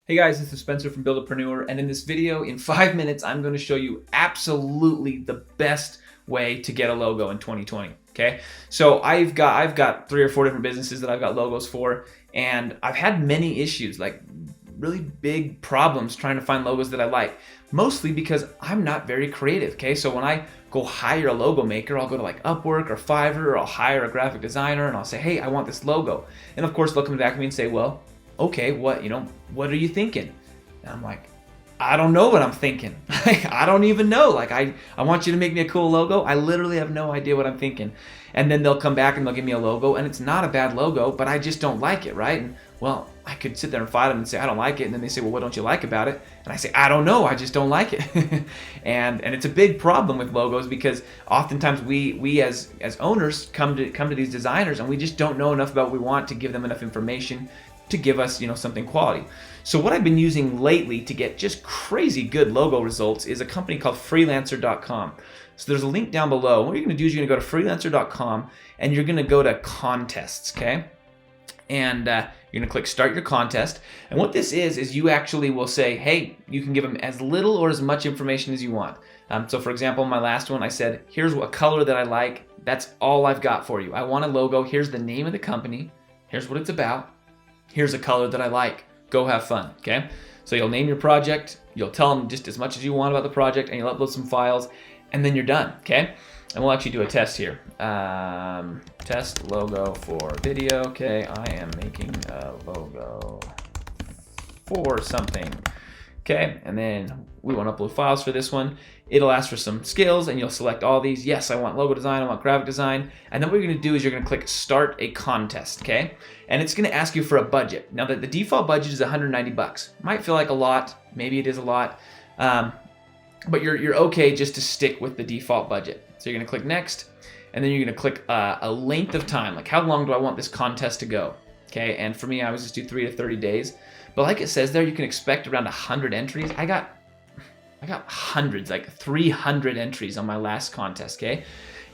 Hey guys, this is Spencer from Buildapreneur, and in this video, in 5 minutes, I'm going to show you absolutely the best way to get a logo in 2020. Okay, so I've got 3 or 4 different businesses that I've got logos for, and I've had many issues, like really big problems trying to find logos that I like, mostly because I'm not very creative. Okay, so when I go hire a logo maker, I'll go to like Upwork or Fiverr, or I'll hire a graphic designer, and I'll say, hey, I want this logo, and of course they'll come back to me and say, well, okay, what are you thinking? And I'm like, I don't know what I'm thinking. I don't even know. Like, I want you to make me a cool logo. I literally have no idea what I'm thinking. And then they'll come back and they'll give me a logo, and it's not a bad logo, but I just don't like it, right? And well, I could sit there and fight them and say, I don't like it. And then they say, well, what don't you like about it? And I say, I don't know. I just don't like it. and it's a big problem with logos, because oftentimes we as owners come to these designers, and we just don't know enough about what we want to give them enough information to give us, something quality. So what I've been using lately to get just crazy good logo results is a company called Freelancer.com. So there's a link down below. What you're going to do is you're going to go to Freelancer.com, and you're going to go to contests, okay? And you're going to click Start Your Contest. And what this is you actually will say, hey, you can give them as little or as much information as you want. So for example, my last one, I said, here's what color that I like. That's all I've got for you. I want a logo. Here's the name of the company. Here's what it's about. Here's a color that I like. Go have fun, okay? So you'll name your project, you'll tell them just as much as you want about the project, and you'll upload some files, and then you're done, okay? And we'll actually do a test here. Test logo for video, okay? I am making a logo for something, okay? And then we want to upload files for this one. It'll ask for some skills, and you'll select all these. Yes, I want logo design, I want graphic design. And then what you're going to do is you're going to click Start a Contest, okay? And it's going to ask you for a budget. Now, the default budget is $190. Might feel like a lot. Maybe it is a lot. But you're okay just to stick with the default budget. So you're going to click Next, and then you're going to click a length of time. Like, how long do I want this contest to go? Okay, and for me, I always just do 3 to 30 days. But like it says there, you can expect around 100 entries. I got hundreds, like 300 entries on my last contest, okay?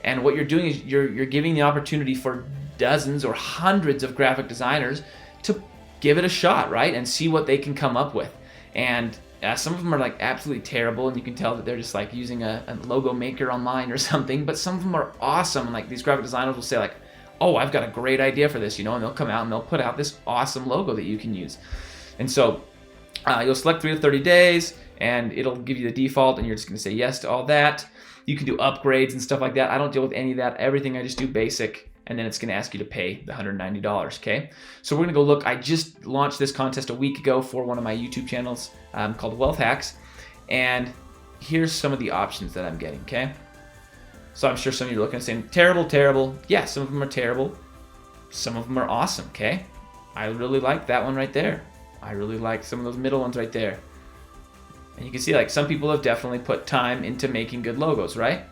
And what you're doing is you're giving the opportunity for dozens or hundreds of graphic designers to give it a shot, right? And see what they can come up with. And some of them are like absolutely terrible, and you can tell that they're just like using a logo maker online or something, but some of them are awesome. And like, these graphic designers will say like, oh, I've got a great idea for this, and they'll come out and they'll put out this awesome logo that you can use. And so you'll select 3 to 30 days, and it'll give you the default, and you're just going to say yes to all that. You can do upgrades and stuff like that. I don't deal with any of that. Everything I just do basic, and then it's going to ask you to pay the $190, okay? So we're going to go look. I just launched this contest a week ago for one of my YouTube channels called Wealth Hacks, and here's some of the options that I'm getting, okay? So I'm sure some of you are looking and saying, terrible, terrible. Yeah, some of them are terrible. Some of them are awesome, okay? I really like that one right there. I really like some of those middle ones right there. And you can see like some people have definitely put time into making good logos, right?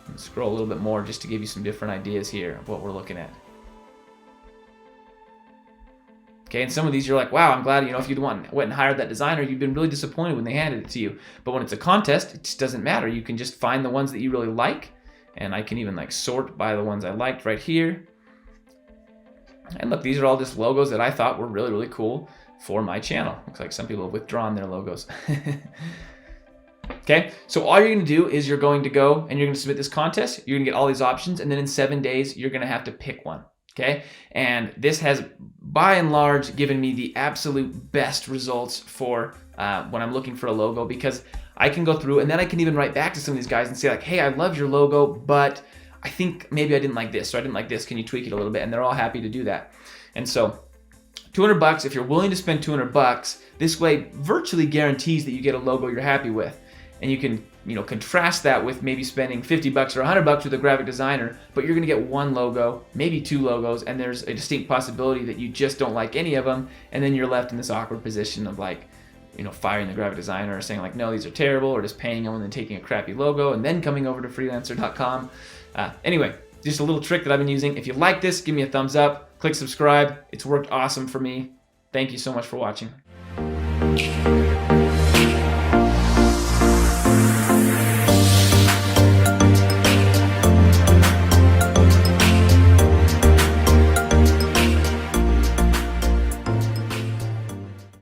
Let's scroll a little bit more just to give you some different ideas here of what we're looking at. Okay, and some of these you're like, wow, I'm glad, if you'd went and hired that designer, you've been really disappointed when they handed it to you. But when it's a contest, it just doesn't matter. You can just find the ones that you really like, and I can even like sort by the ones I liked right here. And look, these are all just logos that I thought were really, really cool for my channel. Looks like some people have withdrawn their logos. Okay, so all you're going to do is you're going to go and you're going to submit this contest. You're going to get all these options, and then in 7 days, you're going to have to pick one. Okay, and this has, by and large, given me the absolute best results for when I'm looking for a logo, because I can go through and then I can even write back to some of these guys and say like, hey, I love your logo, but I think maybe I didn't like this, so I didn't like this. Can you tweak it a little bit? And they're all happy to do that. And so $200, if you're willing to spend $200, this way virtually guarantees that you get a logo you're happy with. And you can, contrast that with maybe spending $50 or $100 with a graphic designer, but you're going to get one logo, maybe 2 logos, and there's a distinct possibility that you just don't like any of them, and then you're left in this awkward position of like, firing the graphic designer or saying like, no, these are terrible, or just paying them and then taking a crappy logo and then coming over to Freelancer.com. Anyway, just a little trick that I've been using. If you like this, give me a thumbs up, click subscribe. It's worked awesome for me. Thank you so much for watching.